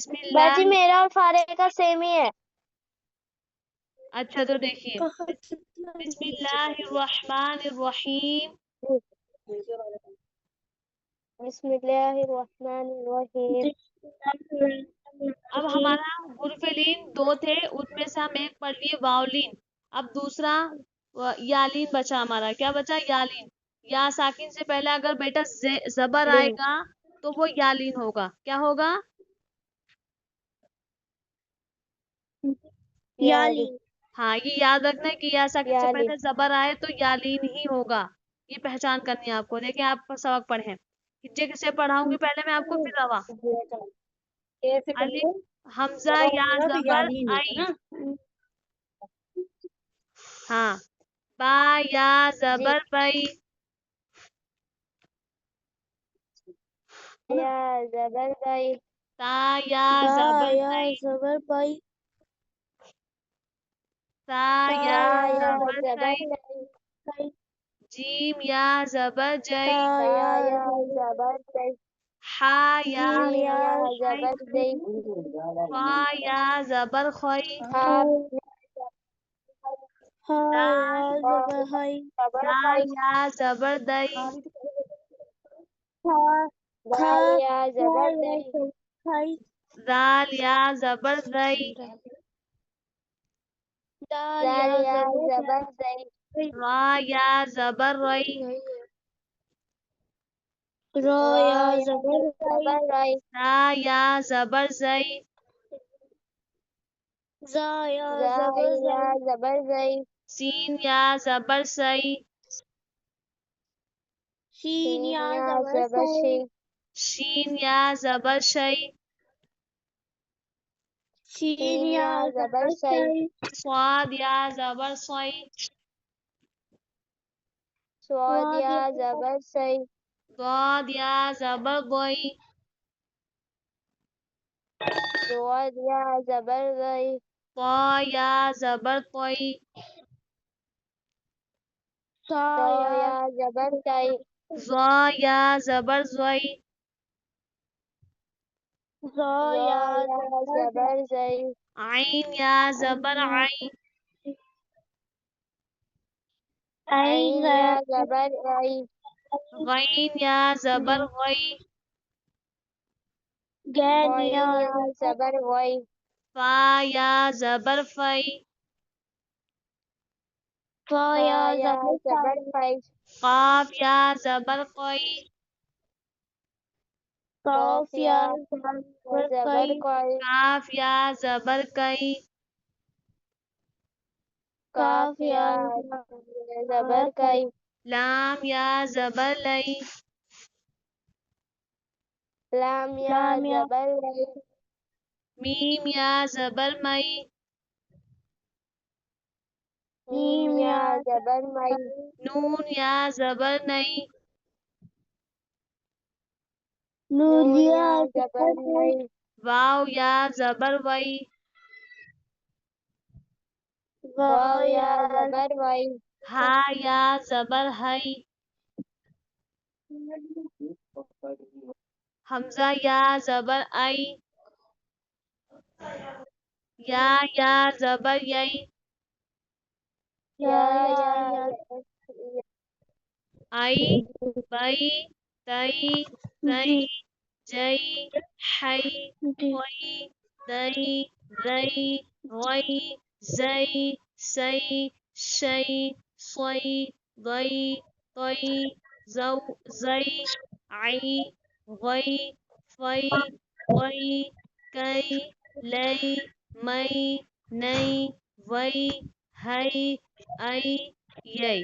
بسم باجی اللہ. میرا اور فارے کا سیم ہی ہے. اچھا تو دیکھیے بسم اللہ الرحمن الرحیم. بسم اللہ الرحمن الرحیم. اب ہمارا حرف-لین 2 تھے، ان میں سے ہم ایک پڑھ لیے واؤلین. اب دوسرا یالین بچا ہمارا. کیا بچا؟ یالین. یا ساکن سے پہلے اگر بیٹا زبر آئے گا تو وہ یالین ہوگا. کیا ہوگا؟ یالین. ہاں یہ یاد رکھنا ہے کہ یا ساکن سے یالین. پہلے زبر آئے تو یالین ہی ہوگا. یہ پہچان کرنی ہے آپ کو. دیکھیں آپ سبق پڑھیں. کسے پڑھاؤں گی پہلے میں آپ کو پھر روا. الف حمزہ یا زبر آئی. ہاں. با یا زبر بئی. یا زبر بائی. تا یا زبر تئی. زبر بائی. سا یا زبر زبر سئی. جیم یا زبر جئی. یا زبر جئی. ہا یا یا زئی. زبر جئی. فا یا زبر خوئی. یا زبر ہائی. دا یا زبر دئی. یا زبر دئی. دال یا زبر دئی. دال یا زبر دئی. را یا زبر رئی. یا زبر رائی. دا یا زبر زئی. یا زبر زئی. سین یا زبر سئی. یا زبر شی. شین یا زبر شئی. یا زبر شی. صاد یا زبر صئی. یا زبر سی. ضاد یا زبر ضئی. یا زبر ضئی. طا یا زبر طئی. یا زبر تئی. ظا یا زبر ضئی. یا زبر زئی. عین یا زبر عین. یا زبر عین. غین یا زبر غئی. یا زبر غئی. فا یا زبر فئی. یا زبر فئی. قاف یا زبر قئی. یا زبر قئی. کاف یا زبر کئی. یا زبر کئی. لام یا زبر لئی. یا زبر لئی. میم یا زبر مئی. یا زبر مئی. نون یا زبر نئی. یا زبر نئی. واو یا زبر وئی. یا زبر وئی. ہا یا زبر ہئی. حمزہ یا زبر آئی. یا زبر یئی. یا آئی بئی تئی ذئی جئی حئی ہوئی دئی ذئی غئی زئی سئی شئی صئی ضئی طئی ذو زئی عئی غئی فئی قئی کئی لئی مئی نئی وئی ہئی ائی یئی.